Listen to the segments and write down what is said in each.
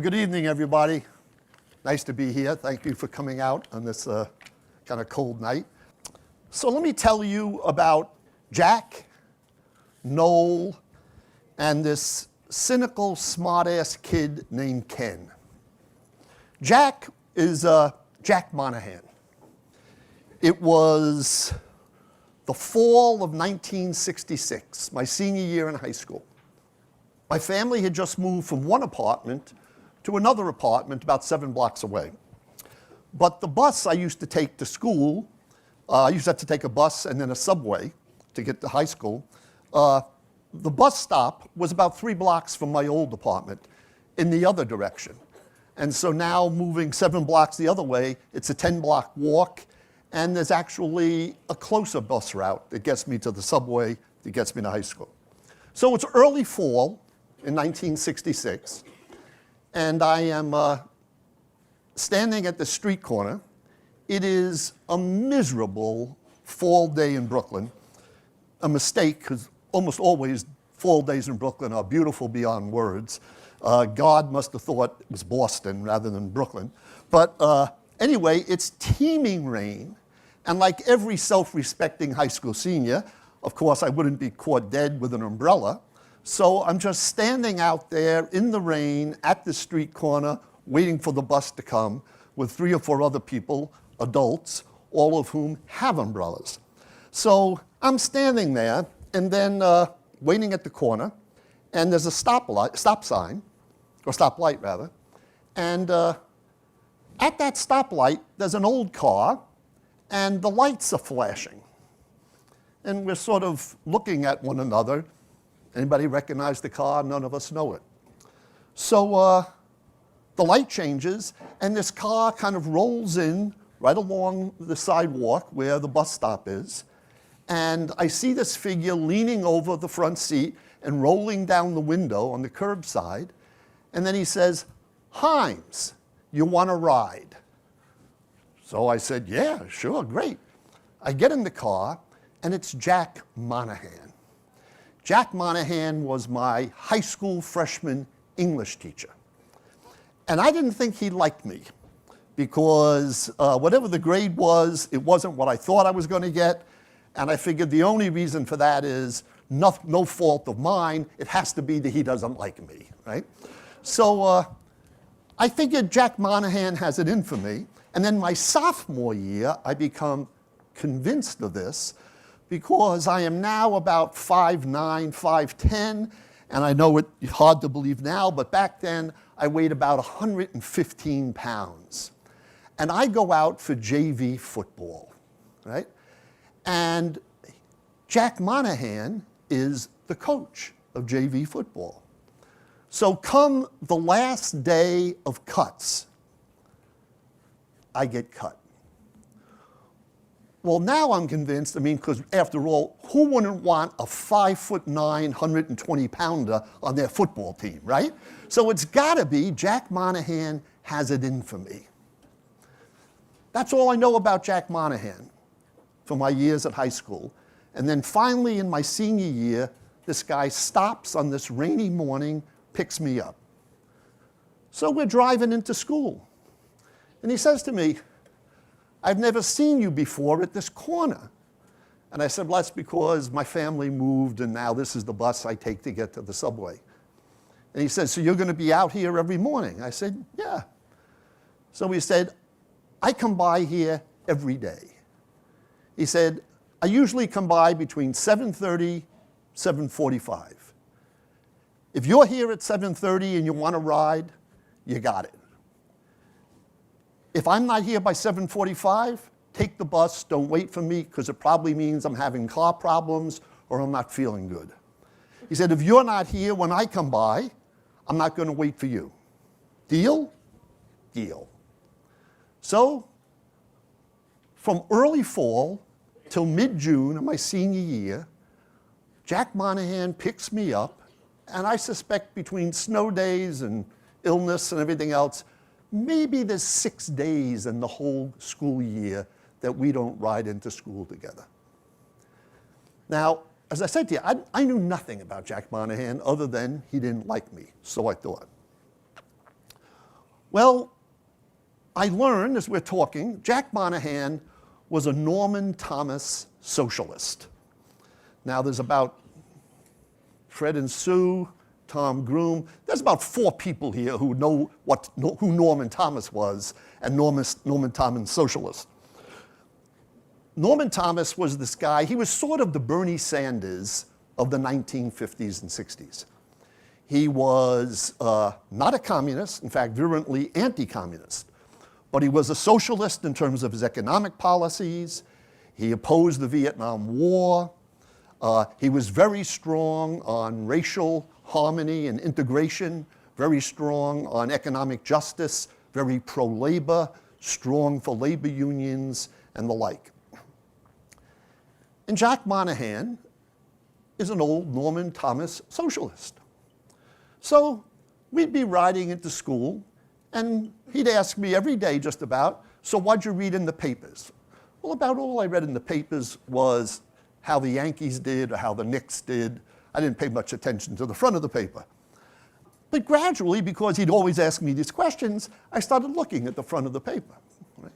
Good evening, everybody. Nice to be here. Thank you for coming out on this kind of cold night. So let me tell you about Jack, Noel, and this cynical, smart-ass kid named Ken. Jack is Jack Monahan. It was the fall of 1966, my senior year in high school. My family had just moved from one apartment to another apartment about 7 blocks away. But the bus I used to take to school, I used to have to take a bus and then a subway to get to high school. The bus stop was about 3 blocks from my old apartment in the other direction. And so now moving 7 blocks the other way, it's a 10-block walk, and there's actually a closer bus route that gets me to the subway, that gets me to high school. So it's early fall in 1966, and I am standing at the street corner. It is a miserable fall day in Brooklyn, a mistake, because almost always fall days in Brooklyn are beautiful beyond words. God must have thought it was Boston rather than Brooklyn. But anyway, it's teeming rain, and like every self-respecting high school senior, of course I wouldn't be caught dead with an umbrella. So I'm just standing out there in the rain at the street corner waiting for the bus to come with 3 or 4 other people, adults, all of whom have umbrellas. So I'm standing there and then waiting at the corner, and there's a stop sign, or stoplight rather, and at that stoplight there's an old car and the lights are flashing. And we're sort of looking at one another. Anybody recognize the car? None of us know it. So the light changes, and this car kind of rolls in right along the sidewalk where the bus stop is. And I see this figure leaning over the front seat and rolling down the window on the curbside. And then he says, "Himes, you want to ride?" So I said, "Yeah, sure, great." I get in the car, and it's Jack Monahan. Jack Monahan was my high school freshman English teacher. And I didn't think he liked me because whatever the grade was, it wasn't what I thought I was going to get. And I figured the only reason for that is no fault of mine. It has to be that he doesn't like me, right? So I figured Jack Monahan has it in for me. And then my sophomore year, I become convinced of this, because I am now about 5'9", 5'10", and I know it's hard to believe now, but back then I weighed about 115 pounds. And I go out for JV football, right? And Jack Monahan is the coach of JV football. So come the last day of cuts, I get cut. Well, now I'm convinced, because after all, who wouldn't want a 5'9", 120-pounder on their football team, right? So it's got to be Jack Monahan has it in for me. That's all I know about Jack Monahan for my years at high school. And then finally in my senior year, this guy stops on this rainy morning, picks me up. So we're driving into school. And he says to me, "I've never seen you before at this corner." And I said, "Well, that's because my family moved and now this is the bus I take to get to the subway." And he said, "So you're going to be out here every morning?" I said, "Yeah." So he said, "I come by here every day." He said, "I usually come by between 7:30, 7:45. If you're here at 7:30 and you want to ride, you got it. If I'm not here by 7:45, take the bus, don't wait for me, because it probably means I'm having car problems or I'm not feeling good." He said, "If you're not here when I come by, I'm not going to wait for you. Deal?" Deal. So from early fall till mid-June of my senior year, Jack Monahan picks me up, and I suspect between snow days and illness and everything else, maybe there's 6 days in the whole school year that we don't ride into school together. Now, as I said to you, I knew nothing about Jack Monahan other than he didn't like me, so I thought. Well, I learned as we're talking, Jack Monahan was a Norman Thomas socialist. Now there's about Fred and Sue, Tom Groom. There's about 4 people here who know who Norman Thomas was and Norman Thomas socialist. Norman Thomas was this guy, he was sort of the Bernie Sanders of the 1950s and 60s. He was not a communist, in fact, virulently anti-communist, but he was a socialist in terms of his economic policies. He opposed the Vietnam War. He was very strong on racial harmony and integration, very strong on economic justice, very pro-labor, strong for labor unions and the like. And Jack Monahan is an old Norman Thomas socialist. So we'd be riding into school, and he'd ask me every day just about, so what'd you read in the papers? Well, about all I read in the papers was how the Yankees did or how the Knicks did. I didn't pay much attention to the front of the paper. But gradually, because he'd always ask me these questions, I started looking at the front of the paper. Right?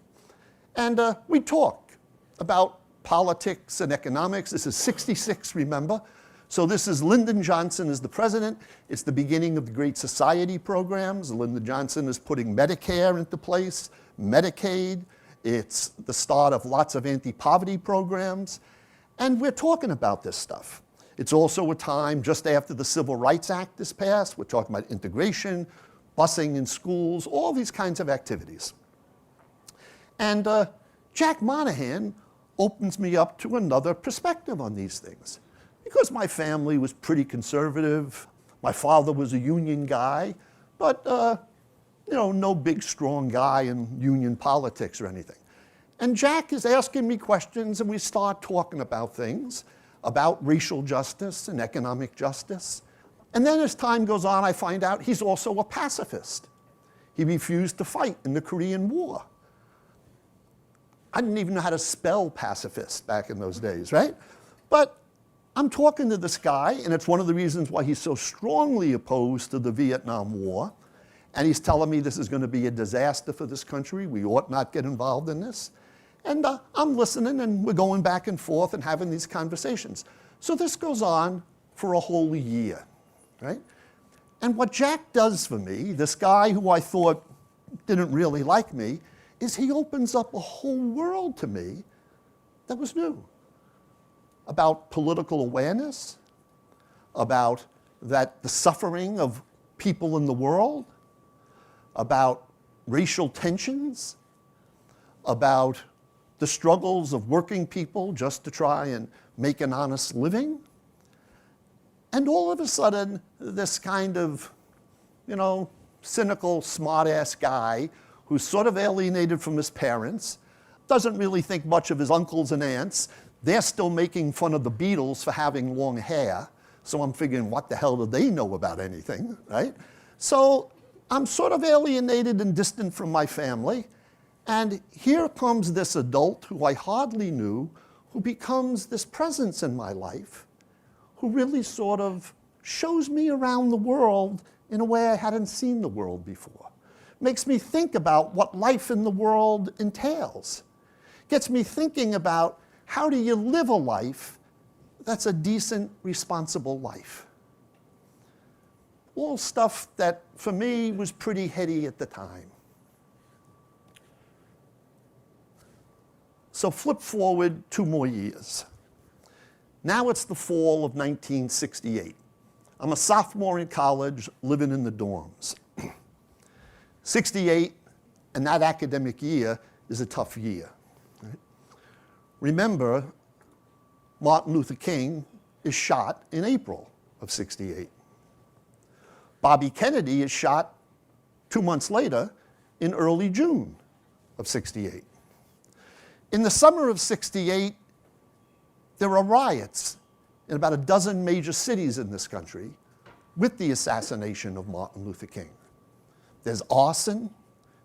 And we'd talk about politics and economics. This is '66, remember? So this is Lyndon Johnson as the president. It's the beginning of the Great Society programs. Lyndon Johnson is putting Medicare into place, Medicaid. It's the start of lots of anti-poverty programs. And we're talking about this stuff. It's also a time just after the Civil Rights Act is passed. We're talking about integration, busing in schools, all these kinds of activities. And Jack Monahan opens me up to another perspective on these things. Because my family was pretty conservative, my father was a union guy, but no big strong guy in union politics or anything. And Jack is asking me questions, and we start talking about things, about racial justice and economic justice. And then as time goes on, I find out he's also a pacifist. He refused to fight in the Korean War. I didn't even know how to spell pacifist back in those days, right? But I'm talking to this guy, and it's one of the reasons why he's so strongly opposed to the Vietnam War. And he's telling me this is going to be a disaster for this country. We ought not get involved in this. And I'm listening, and we're going back and forth and having these conversations. So this goes on for a whole year, right? And what Jack does for me, this guy who I thought didn't really like me, is he opens up a whole world to me that was new. About political awareness, about the suffering of people in the world, about racial tensions, about the struggles of working people just to try and make an honest living. And all of a sudden, this kind of, cynical, smart-ass guy who's sort of alienated from his parents, doesn't really think much of his uncles and aunts. They're still making fun of the Beatles for having long hair. So I'm figuring, what the hell do they know about anything, right? So I'm sort of alienated and distant from my family. And here comes this adult who I hardly knew, who becomes this presence in my life, who really sort of shows me around the world in a way I hadn't seen the world before. Makes me think about what life in the world entails. Gets me thinking about how do you live a life that's a decent, responsible life. All stuff that, for me, was pretty heady at the time. So flip forward 2 more years. Now it's the fall of 1968. I'm a sophomore in college, living in the dorms. 68, and that academic year is a tough year. Right? Remember, Martin Luther King is shot in April of '68. Bobby Kennedy is shot 2 months later in early June of '68. In the summer of '68, there are riots in about a dozen major cities in this country with the assassination of Martin Luther King. There's arson,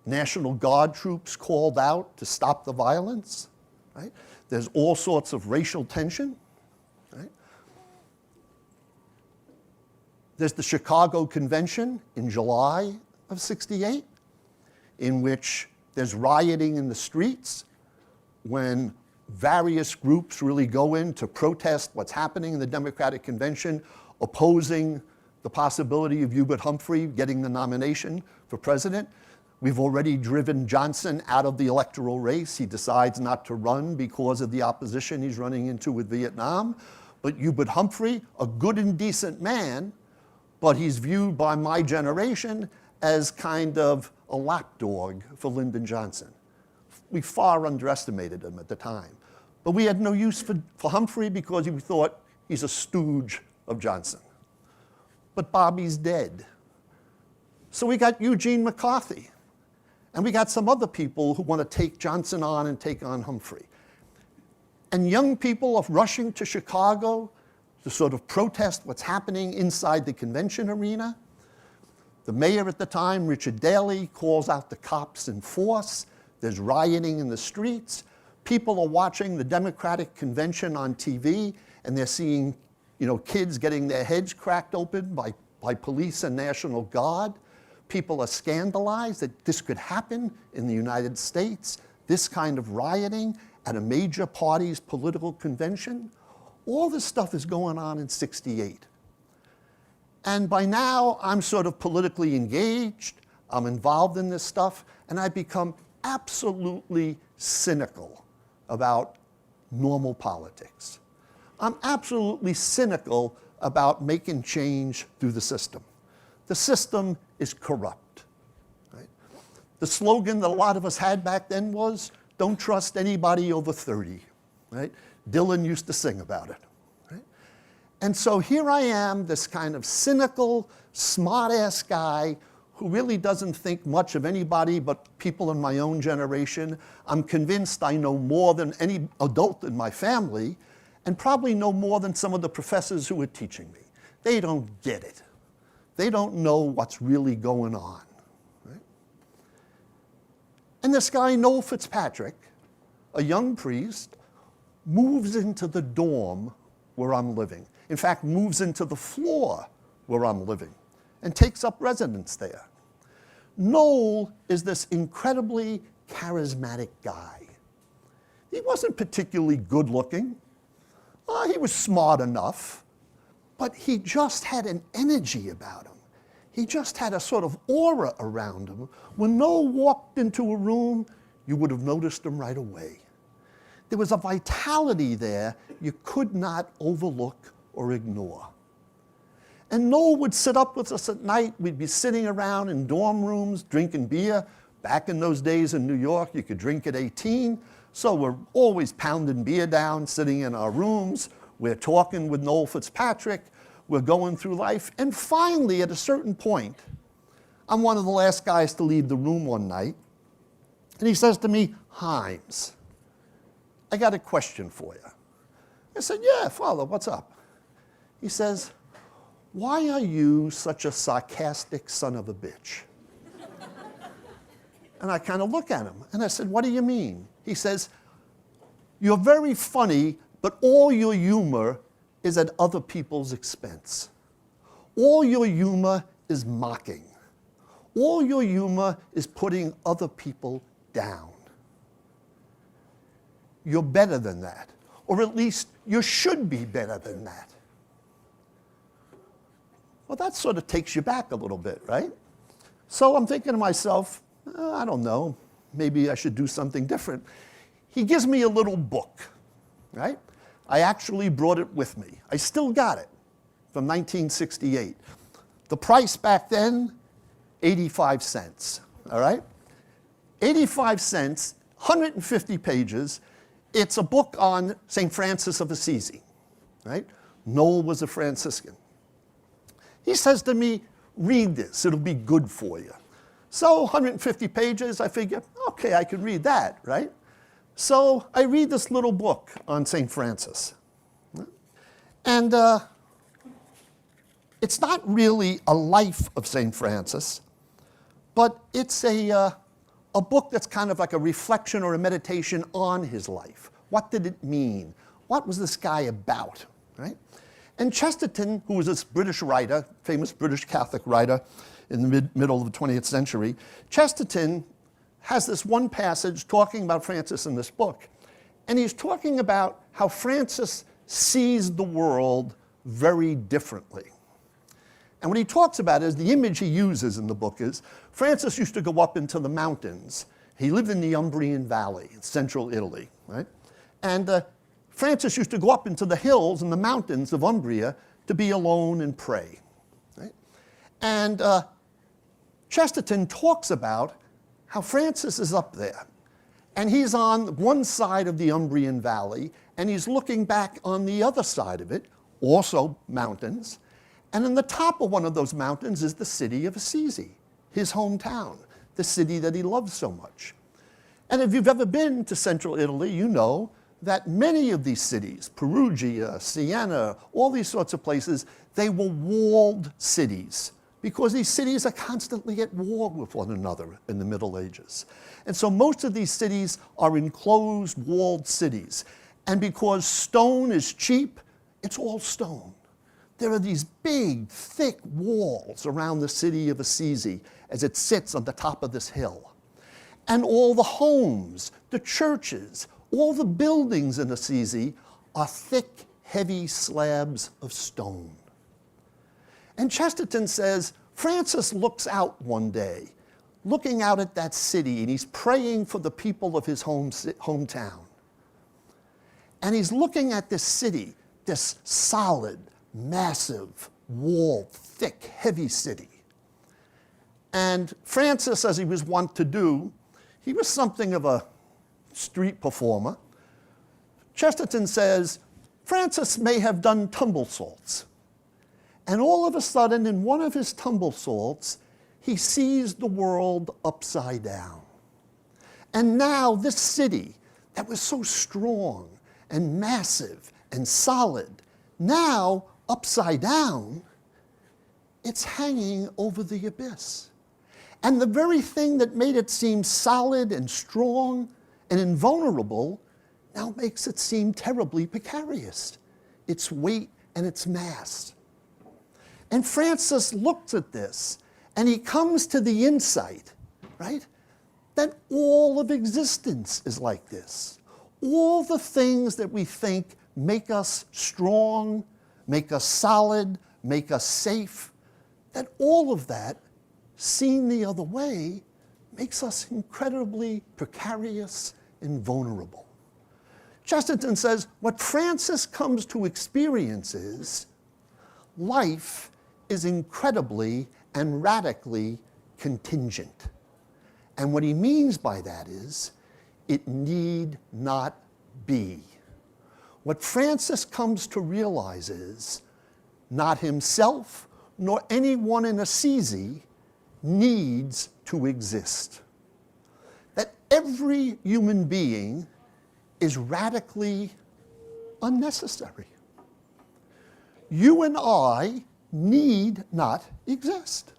National Guard troops called out to stop the violence, right? There's all sorts of racial tension, right? There's the Chicago Convention in July of '68. in which there's rioting in the streets when various groups really go in to protest what's happening in the Democratic Convention, opposing the possibility of Hubert Humphrey getting the nomination for president. We've already driven Johnson out of the electoral race. He decides not to run because of the opposition he's running into with Vietnam. But Hubert Humphrey, a good and decent man, but he's viewed by my generation as kind of a lapdog for Lyndon Johnson. We far underestimated him at the time. But we had no use for Humphrey because we thought he's a stooge of Johnson. But Bobby's dead. So we got Eugene McCarthy. And we got some other people who want to take Johnson on and take on Humphrey. And young people are rushing to Chicago to sort of protest what's happening inside the convention arena. The mayor at the time, Richard Daley, calls out the cops in force. There's rioting in the streets. People are watching the Democratic convention on TV, and they're seeing, kids getting their heads cracked open by police and National Guard. People are scandalized that this could happen in the United States, this kind of rioting at a major party's political convention. All this stuff is going on in '68. And by now, I'm sort of politically engaged. I'm involved in this stuff, and I become absolutely cynical about normal politics. I'm absolutely cynical about making change through the system. The system is corrupt. Right? The slogan that a lot of us had back then was, don't trust anybody over 30. Right? Dylan used to sing about it. Right? And so here I am, this kind of cynical, smart-ass guy who really doesn't think much of anybody but people in my own generation. I'm convinced I know more than any adult in my family, and probably know more than some of the professors who are teaching me. They don't get it. They don't know what's really going on. Right? And this guy, Noel Fitzpatrick, a young priest, moves into the dorm where I'm living. In fact, moves into the floor where I'm living and takes up residence there. Noel is this incredibly charismatic guy. He wasn't particularly good looking. He was smart enough. But he just had an energy about him. He just had a sort of aura around him. When Noel walked into a room, you would have noticed him right away. There was a vitality there you could not overlook or ignore. And Noel would sit up with us at night. We'd be sitting around in dorm rooms, drinking beer. Back in those days in New York, you could drink at 18. So we're always pounding beer down, sitting in our rooms. We're talking with Noel Fitzpatrick. We're going through life. And finally, at a certain point, I'm one of the last guys to leave the room one night. And he says to me, Himes, I got a question for you. I said, yeah, Father, what's up? He says, why are you such a sarcastic son of a bitch? And I kind of look at him, and I said, what do you mean? He says, you're very funny, but all your humor is at other people's expense. All your humor is mocking. All your humor is putting other people down. You're better than that, or at least you should be better than that. Well, that sort of takes you back a little bit, right? So I'm thinking to myself, I don't know, maybe I should do something different. He gives me a little book, right? I actually brought it with me. I still got it from 1968. The price back then, 85 cents, all right? 85 cents, 150 pages. It's a book on St. Francis of Assisi, right? Noel was a Franciscan. He says to me, read this, it'll be good for you. So 150 pages, I figure, okay, I could read that, right? So I read this little book on St. Francis. And it's not really a life of St. Francis, but it's a book that's kind of like a reflection or a meditation on his life. What did it mean? What was this guy about, right? And Chesterton, who was this British writer, famous British Catholic writer in the middle of the 20th century, Chesterton has this one passage talking about Francis in this book, and he's talking about how Francis sees the world very differently. And what he talks about is, the image he uses in the book is, Francis used to go up into the mountains. He lived in the Umbrian Valley in central Italy, right? And Francis used to go up into the hills and the mountains of Umbria to be alone and pray, right? And Chesterton talks about how Francis is up there, and he's on one side of the Umbrian Valley, and he's looking back on the other side of it, also mountains, and in the top of one of those mountains is the city of Assisi, his hometown, the city that he loves so much. And if you've ever been to central Italy, you know that many of these cities, Perugia, Siena, all these sorts of places, they were walled cities, because these cities are constantly at war with one another in the Middle Ages. And so most of these cities are enclosed, walled cities. And because stone is cheap, it's all stone. There are these big, thick walls around the city of Assisi as it sits on the top of this hill. And all the homes, the churches, all the buildings in Assisi are thick, heavy slabs of stone. And Chesterton says, Francis looks out one day, looking out at that city, and he's praying for the people of his hometown. And he's looking at this city, this solid, massive, walled, thick, heavy city. And Francis, as he was wont to do, he was something of a street performer. Chesterton says, Francis may have done tumble salts. And all of a sudden, in one of his tumble salts, he sees the world upside down. And now this city that was so strong and massive and solid, now upside down, it's hanging over the abyss. And the very thing that made it seem solid and strong and invulnerable now makes it seem terribly precarious, its weight and its mass. And Francis looks at this, and he comes to the insight, right, that all of existence is like this. All the things that we think make us strong, make us solid, make us safe, that all of that, seen the other way, makes us incredibly precarious and vulnerable. Chesterton says, what Francis comes to experience is life is incredibly and radically contingent. And what he means by that is, it need not be. What Francis comes to realize is, not himself nor anyone in Assisi needs to exist. That every human being is radically unnecessary. You and I need not exist.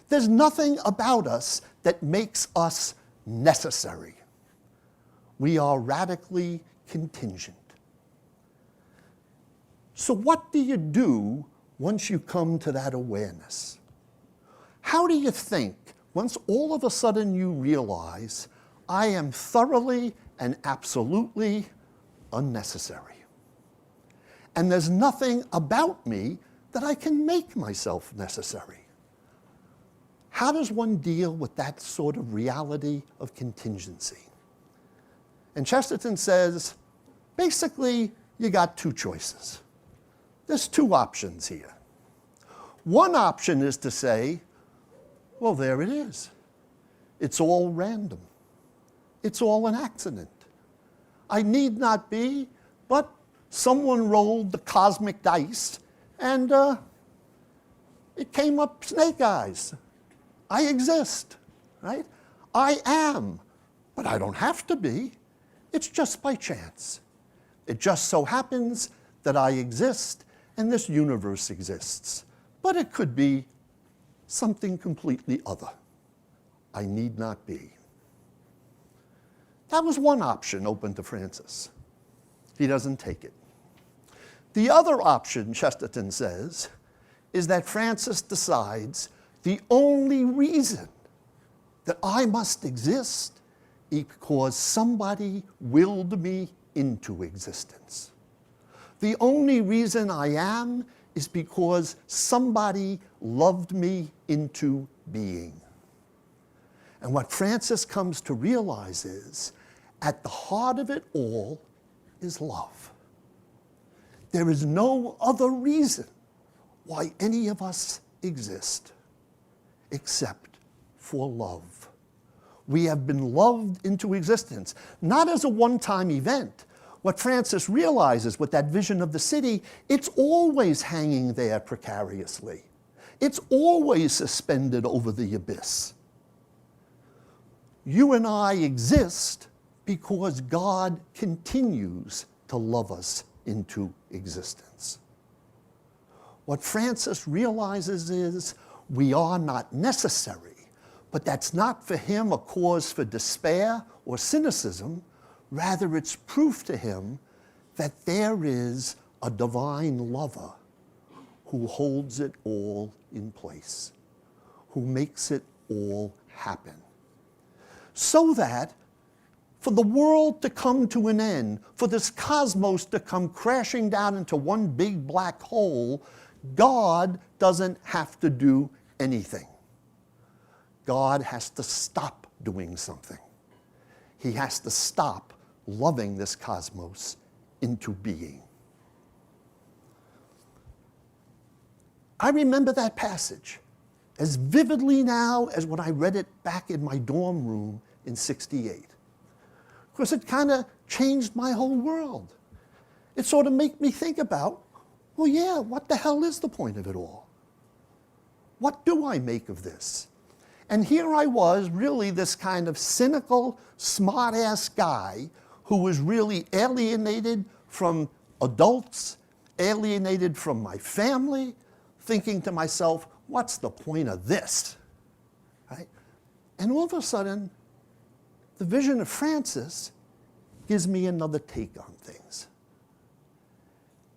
There's nothing about us that makes us necessary. We are radically contingent. So what do you do once you come to that awareness? How do you think, once all of a sudden you realize, I am thoroughly and absolutely unnecessary, and there's nothing about me that I can make myself necessary? How does one deal with that sort of reality of contingency? And Chesterton says, basically, you got two choices. There's two options here. One option is to say, well, there it is. It's all random. It's all an accident. I need not be, but someone rolled the cosmic dice, and it came up snake eyes. I exist, right? I am, but I don't have to be. It's just by chance. It just so happens that I exist and this universe exists. But it could be something completely other. I need not be. That was one option open to Francis. He doesn't take it. The other option, Chesterton says, is that Francis decides the only reason that I must exist because somebody willed me into existence. The only reason I am is because somebody loved me into being. And what Francis comes to realize is, at the heart of it all is love. There is no other reason why any of us exist except for love. We have been loved into existence, not as a one-time event. What Francis realizes with that vision of the city, it's always hanging there precariously. It's always suspended over the abyss. You and I exist because God continues to love us into existence. What Francis realizes is we are not necessary, but that's not for him a cause for despair or cynicism. Rather, it's proof to him that there is a divine lover who holds it all in place, who makes it all happen. So that for the world to come to an end, for this cosmos to come crashing down into one big black hole, God doesn't have to do anything. God has to stop doing something. He has to stop loving this cosmos into being. I remember that passage as vividly now as when I read it back in my dorm room in '68. Because it kind of changed my whole world. It sort of made me think about, well, yeah, what the hell is the point of it all? What do I make of this? And here I was, really this kind of cynical, smart-ass guy who was really alienated from adults, alienated from my family, thinking to myself, what's the point of this? Right? And all of a sudden, the vision of Francis gives me another take on things.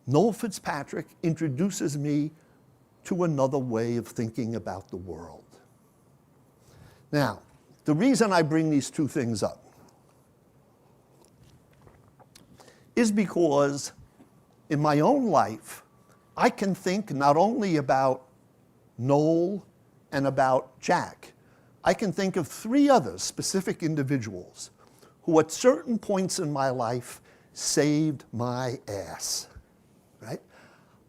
Noel Fitzpatrick introduces me to another way of thinking about the world. Now, the reason I bring these two things up is because in my own life, I can think not only about Noel and about Jack, I can think of three other specific individuals who at certain points in my life saved my ass, right?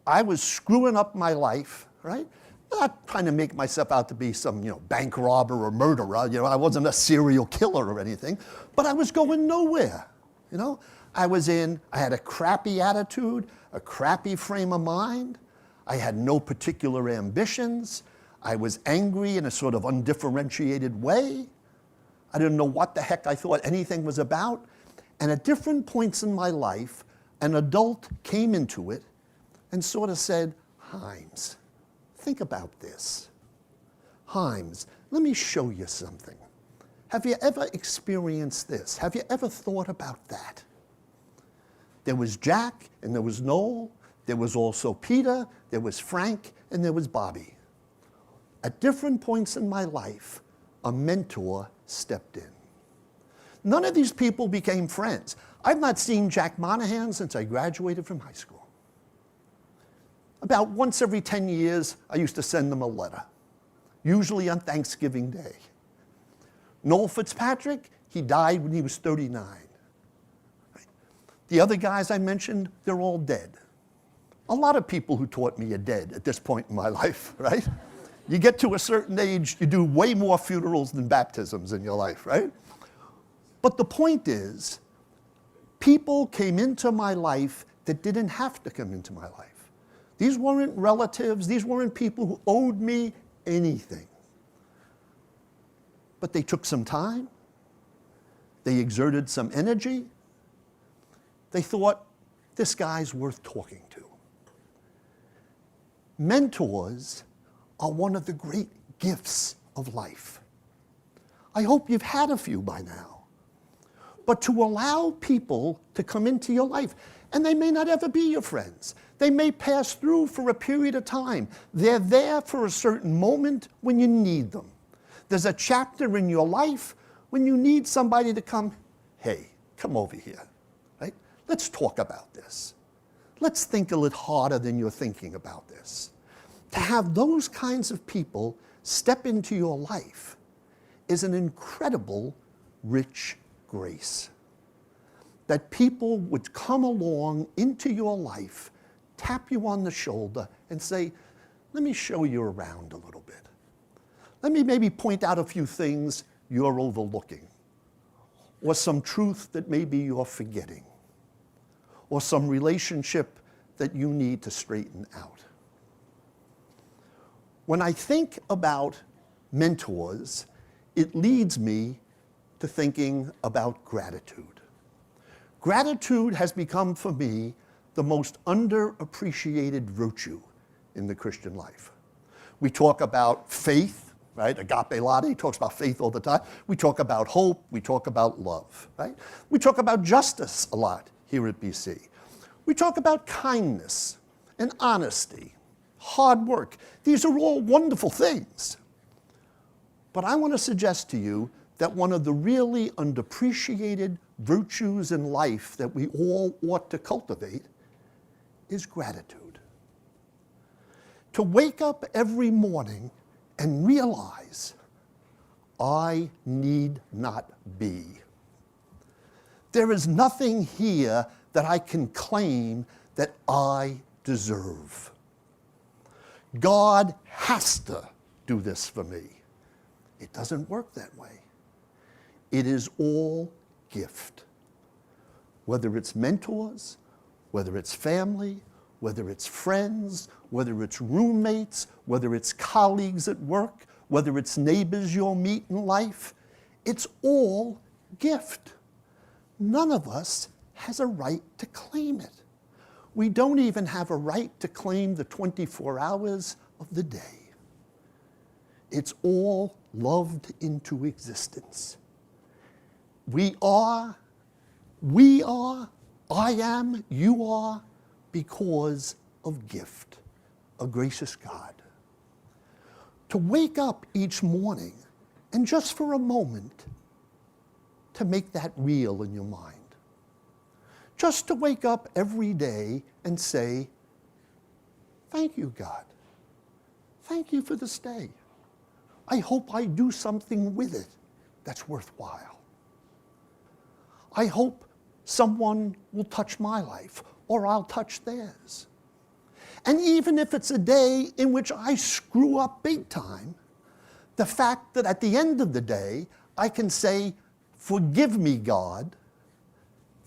I was screwing up my life, right? Not trying to make myself out to be some, bank robber or murderer. I wasn't a serial killer or anything, but I was going nowhere, I had a crappy attitude, a crappy frame of mind. I had no particular ambitions. I was angry in a sort of undifferentiated way. I didn't know what the heck I thought anything was about. And at different points in my life, an adult came into it and sort of said, Himes, think about this. Himes, let me show you something. Have you ever experienced this? Have you ever thought about that? There was Jack, and there was Noel. There was also Peter, there was Frank, and there was Bobby. At different points in my life, a mentor stepped in. None of these people became friends. I've not seen Jack Monahan since I graduated from high school. About once every 10 years, I used to send them a letter, usually on Thanksgiving Day. Noel Fitzpatrick, he died when he was 39. Right? The other guys I mentioned, they're all dead. A lot of people who taught me are dead at this point in my life, right? You get to a certain age, you do way more funerals than baptisms in your life, right? But the point is, people came into my life that didn't have to come into my life. These weren't relatives, these weren't people who owed me anything. But they took some time, they exerted some energy, they thought, this guy's worth talking to. Mentors are one of the great gifts of life. I hope you've had a few by now. But to allow people to come into your life, and they may not ever be your friends. They may pass through for a period of time. They're there for a certain moment when you need them. There's a chapter in your life when you need somebody to come, hey, come over here, right? Let's talk about this. Let's think a little harder than you're thinking about this. To have those kinds of people step into your life is an incredible, rich grace. That people would come along into your life, tap you on the shoulder, and say, let me show you around a little bit. Let me maybe point out a few things you're overlooking, or some truth that maybe you're forgetting, or some relationship that you need to straighten out. When I think about mentors, it leads me to thinking about gratitude. Gratitude has become for me the most underappreciated virtue in the Christian life. We talk about faith, right? Agape Lade talks about faith all the time. We talk about hope. We talk about love, right? We talk about justice a lot here at BC. We talk about kindness and honesty, hard work. These are all wonderful things. But I want to suggest to you that one of the really underappreciated virtues in life that we all ought to cultivate is gratitude. To wake up every morning and realize I need not be. There is nothing here that I can claim that I deserve. God has to do this for me. It doesn't work that way. It is all gift. Whether it's mentors, whether it's family, whether it's friends, whether it's roommates, whether it's colleagues at work, whether it's neighbors you'll meet in life, it's all gift. None of us has a right to claim it. We don't even have a right to claim the 24 hours of the day. It's all loved into existence. We are, I am, you are, because of gift, a gracious God. To wake up each morning and just for a moment to make that real in your mind. Just to wake up every day and say, thank you, God. Thank you for this day. I hope I do something with it that's worthwhile. I hope someone will touch my life or I'll touch theirs. And even if it's a day in which I screw up big time, the fact that at the end of the day, I can say, forgive me, God,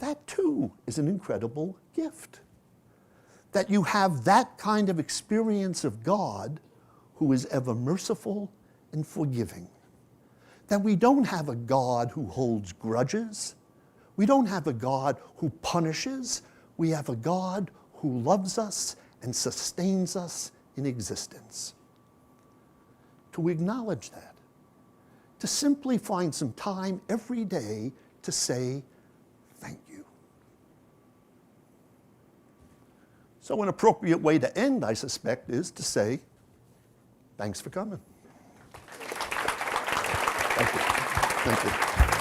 that too is an incredible gift. That you have that kind of experience of God who is ever merciful and forgiving. That we don't have a God who holds grudges. We don't have a God who punishes. We have a God who loves us and sustains us in existence. To acknowledge that. To simply find some time every day to say, thank you. So an appropriate way to end, I suspect, is to say, thanks for coming. Thank you. Thank you.